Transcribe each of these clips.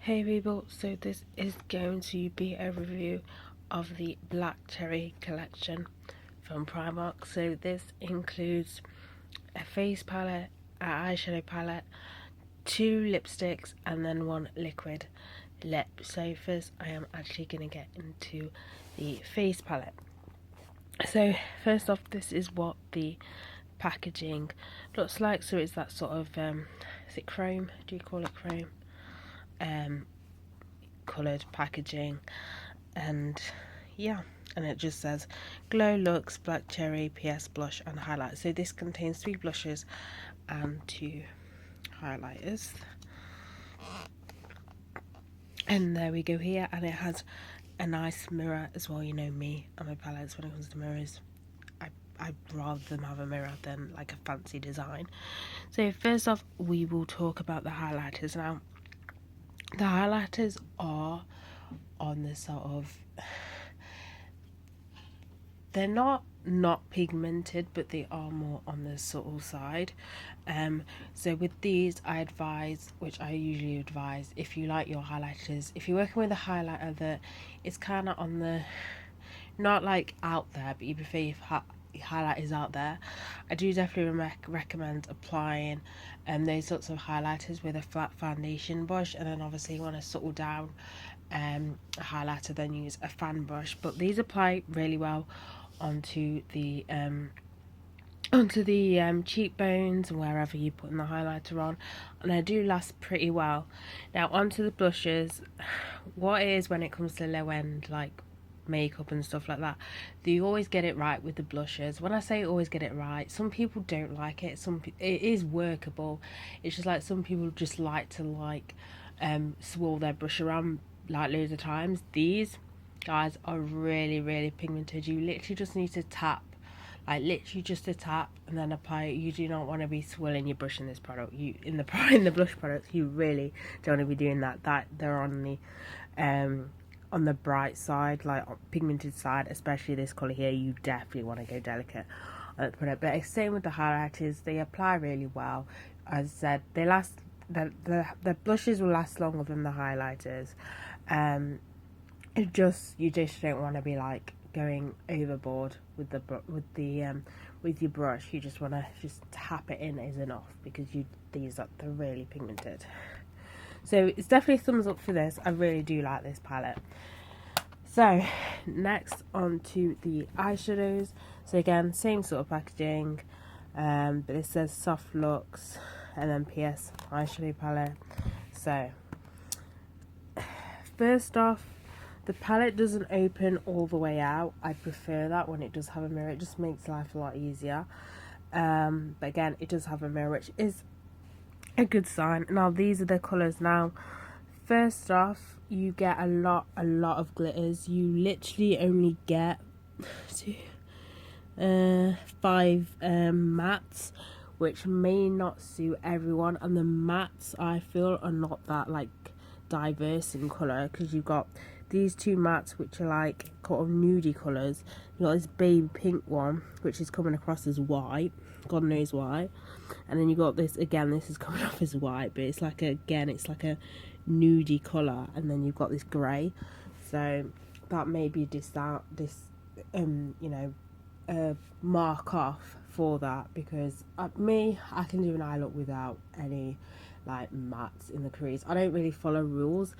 Hey people, so this is going to be a review of the Black Cherry collection from Primark. So this includes a face palette, an eyeshadow palette, 2 lipsticks and then 1 liquid lip. So first I am actually going to get into the face palette. So first off, this is what the packaging looks like. So it's that sort of, is it chrome? Do you call it chrome? Coloured packaging, and yeah, and it just says Glow Looks Black Cherry PS Blush and Highlight. So this contains 3 blushes and 2 highlighters, and there we go here. And it has a nice mirror as well. You know me and my palettes, when it comes to mirrors, I'd rather them have a mirror than like a fancy design. So first off, we will talk about the highlighters. Now the highlighters are on the sort of, they're not pigmented, but they are more on the subtle side. So with these, I advise, which I usually advise, if you like your highlighters, if you're working with a highlighter that is kind of on the, not like out there, but you prefer your highlighters out there, I do definitely recommend applying those sorts of highlighters with a flat foundation brush, and then obviously you want to subtle down a highlighter, then use a fan brush. But these apply really well onto the cheekbones and wherever you put the highlighter on, and they do last pretty well. Now onto the blushes. What it is when it comes to low end like makeup and stuff like that, you always get it right with the blushes. When I say always get it right, some people don't like it. It is workable. It's just like some people just like to swirl their brush around like loads of times. These guys are really pigmented. You literally just need to tap, like literally just a tap, and then apply it. You do not want to be swirling your brush in this product. You in the blush products, you really don't want to be doing that. They're on the bright side, like pigmented side, especially this colour here. You definitely want to go delicate on the product. But same with the highlighters, they apply really well. As I said, they last. The blushes will last longer than the highlighters. You just don't want to be like going overboard with with your brush. You just want to just tap it in is enough, because they're really pigmented. So it's definitely a thumbs up for this. I really do like this palette. So next on to the eyeshadows. So again, same sort of packaging, but it says Soft Looks and then PS eyeshadow palette. So first off, the palette doesn't open all the way out. I prefer that when it does have a mirror. It just makes life a lot easier. But again, it does have a mirror, which is a good sign. Now these are the colours. Now first off, you get a lot of glitters. You literally only get 5 mattes, which may not suit everyone, and the mattes I feel are not that like diverse in colour, because you've got these 2 mattes which are like kind of nudie colours. You got this baby pink one which is coming across as white, God knows why, and then you got this, again this is coming off as white, but it's like it's like a nudie colour, and then you've got this grey. So that may be mark off for that, because I can do an eye look without any like mattes in the crease. I don't really follow rules,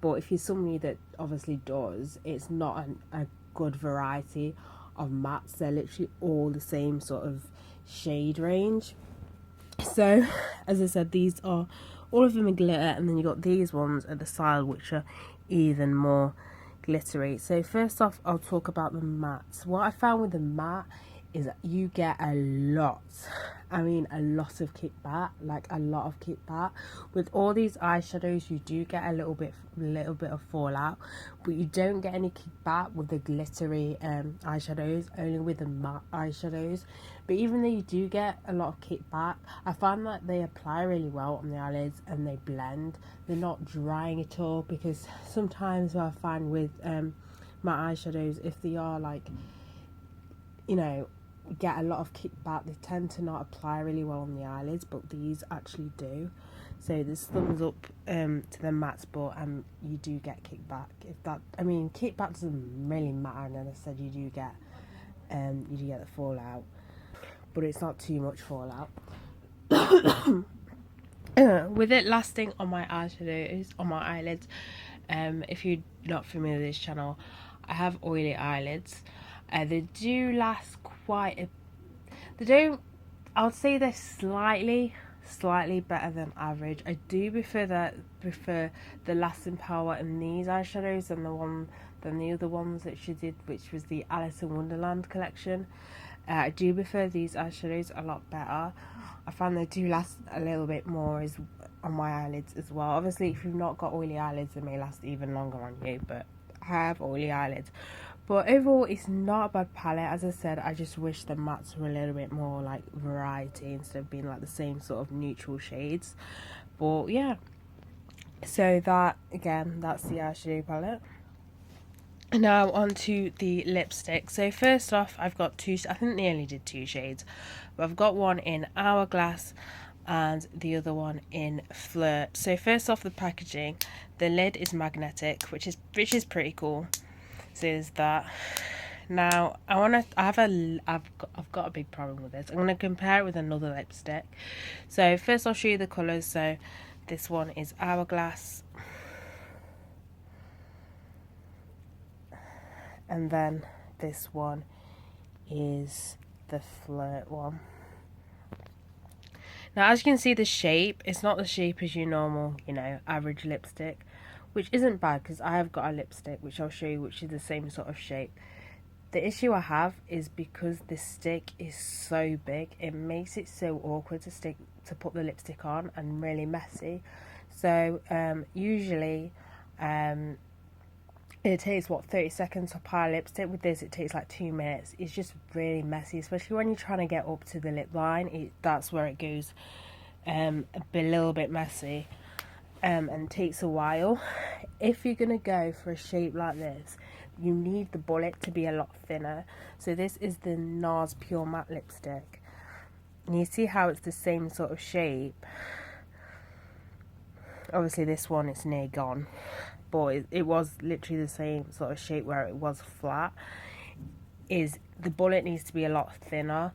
but if you're somebody that obviously does, it's not a good variety of mattes. They're literally all the same sort of shade range. So as I said, these are all of them are glitter, and then you got these ones at the side which are even more glittery. So first off, I'll talk about the mattes. What I found with the matte is that you get a lot of kickback, like a lot of kickback. With all these eyeshadows, you do get a little bit of fallout, but you don't get any kickback with the glittery eyeshadows, only with the matte eyeshadows. But even though you do get a lot of kickback, I find that they apply really well on the eyelids and they blend. They're not drying at all, because sometimes what I find with matte eyeshadows, if they are like, get a lot of kickback, they tend to not apply really well on the eyelids, but these actually do. So there's thumbs up to the mattes, but you do get kickback. If that, I mean, kickback doesn't really matter. And then I said you do get the fallout, but it's not too much fallout. With it lasting on my eyeshadows, on my eyelids, if you're not familiar with this channel, I have oily eyelids. They do last they don't, I would say they're slightly better than average. I do prefer the lasting power in these eyeshadows than the other ones that she did, which was the Alice in Wonderland collection. I do prefer these eyeshadows a lot better. I find they do last a little bit more on my eyelids as well. Obviously, if you've not got oily eyelids, they may last even longer on you, but I have oily eyelids. But overall, it's not a bad palette. As I said, I just wish the mattes were a little bit more like variety instead of being like the same sort of neutral shades. But yeah, so that, again, that's the eyeshadow palette. Now on to the lipstick. So first off, I've got two, I think they only did 2 shades, but I've got one in Hourglass and the other one in Flirt. So first off, the packaging, the lid is magnetic, which is pretty cool. So there's that. Now I've got a big problem with this. I'm gonna compare it with another lipstick. So first I'll show you the colours. So this one is Hourglass, and then this one is the Flirt one. Now, as you can see, the shape, it's not the shape as your normal, average lipstick, which isn't bad because I have got a lipstick, which I'll show you, which is the same sort of shape. The issue I have is because this stick is so big, it makes it so awkward to put the lipstick on and really messy. So usually it takes 30 seconds to apply lipstick. With this, it takes like 2 minutes. It's just really messy, especially when you're trying to get up to the lip line. That's where it goes a little bit messy, and takes a while. If you're gonna go for a shape like this, you need the bullet to be a lot thinner. So this is the Nars Pure Matte lipstick, and you see how it's the same sort of shape. Obviously this one is near gone, but it was literally the same sort of shape where it was flat. Is the bullet needs to be a lot thinner.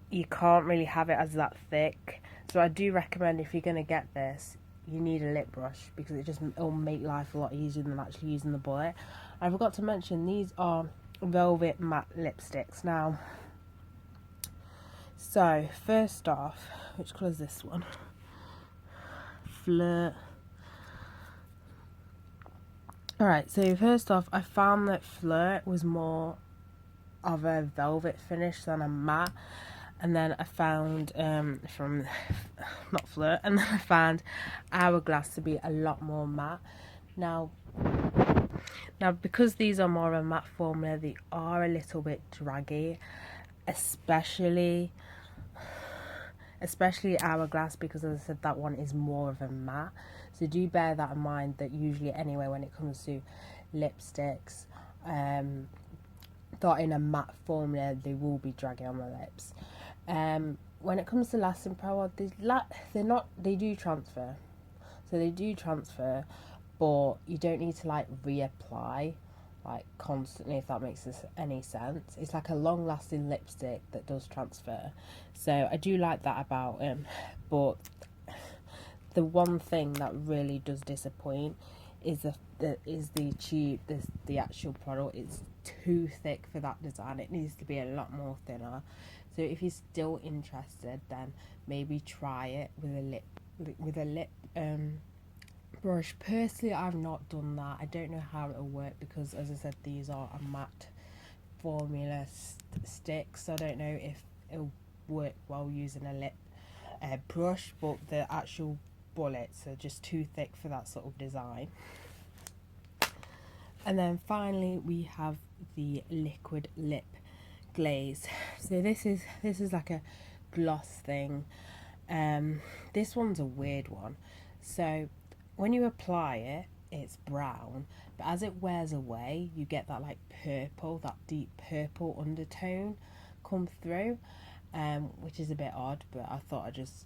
You can't really have it as that thick. So I do recommend, if you're going to get this, you need a lip brush, because it'll make life a lot easier than actually using the bullet. I forgot to mention, these are velvet matte lipsticks. Now, so first off, which colour is this one? Flirt. Alright, so first off, I found that Flirt was more of a velvet finish than a matte. And then I found not Flirt, and then I found Hourglass to be a lot more matte. Now because these are more of a matte formula, they are a little bit draggy, especially Hourglass, because as I said, that one is more of a matte. So do bear that in mind, that usually anyway when it comes to lipsticks that in a matte formula, they will be draggy on the lips. When it comes to lasting power, they do transfer. So they do transfer, but you don't need to like reapply like constantly, if that makes any sense. It's like a long lasting lipstick that does transfer. So I do like that about him. But the one thing that really does disappoint is the actual product. It's too thick for that design. It needs to be a lot more thinner. So if you're still interested, then maybe try it with a lip brush. Personally, I've not done that. I don't know how it'll work, because as I said, these are a matte formula sticks. So I don't know if it'll work well using a lip brush, but the actual bullets are just too thick for that sort of design. And then finally we have the liquid lip glaze. So this is like a gloss thing. This one's a weird one. So when you apply it, it's brown, but as it wears away, you get that like purple, that deep purple undertone come through, which is a bit odd, but I thought I'd just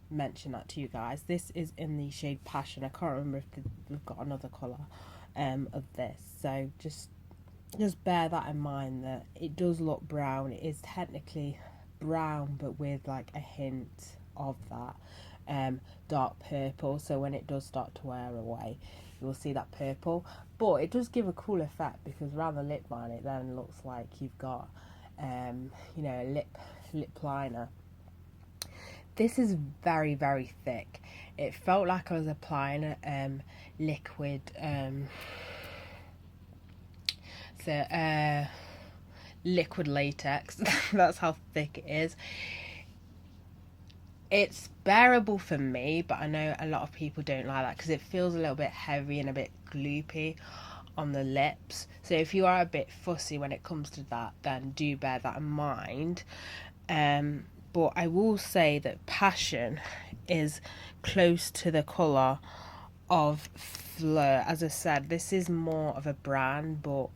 mention that to you guys. This is in the shade Passion. I can't remember if we've got another colour of this, so just bear that in mind, that it does look brown. It is technically brown, but with like a hint of that dark purple, so when it does start to wear away, you will see that purple, but it does give a cool effect, because around the lip line it then looks like you've got you know, a lip liner. This is very, very thick. It felt like I was applying liquid liquid latex. That's how thick it is. It's bearable for me, but I know a lot of people don't like that because it feels a little bit heavy and a bit gloopy on the lips. So if you are a bit fussy when it comes to that, then do bear that in mind. But I will say that Passion is close to the colour of Fleur. As I said, this is more of a brand, but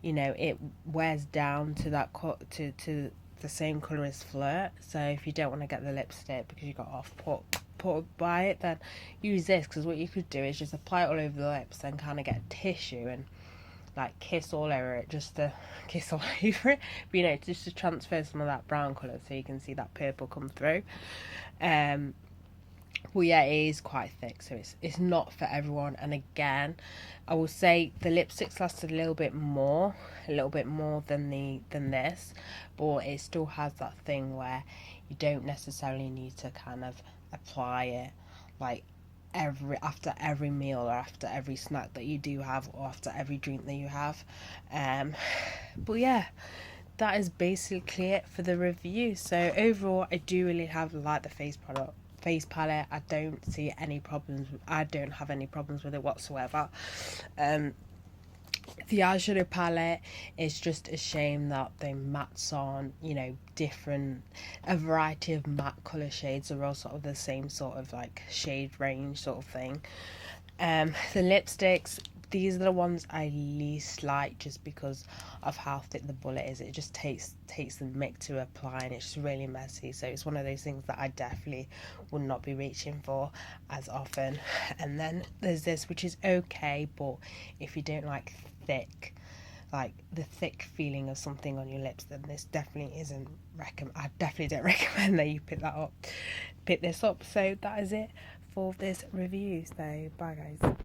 you know, it wears down to that to the same colour as Fleur. So if you don't want to get the lipstick because you got off put by it, then use this, because what you could do is just apply it all over the lips, then kind of get tissue and like kiss all over it, just to kiss all over it, but you know, just to transfer some of that brown colour so you can see that purple come through. Well, yeah, it is quite thick, so it's not for everyone. And again, I will say the lipsticks lasted a little bit more than this, but it still has that thing where you don't necessarily need to kind of apply it like after every meal or after every snack that you do have, or after every drink that you have. But yeah, that is basically it for the review. So overall, I do really like the face palette. I don't see any problems. I don't have any problems with it whatsoever. The eyeshadow palette is just a shame that the mattes aren't, you know, a variety of matte colour shades are all sort of the same sort of like shade range sort of thing. The lipsticks, these are the ones I least like, just because of how thick the bullet is. It just takes the mick to apply, and it's just really messy. So it's one of those things that I definitely would not be reaching for as often. And then there's this, which is okay, but if you don't like the thick feeling of something on your lips, then this definitely isn't I definitely don't recommend that you pick this up. So that is it for this review. So bye guys.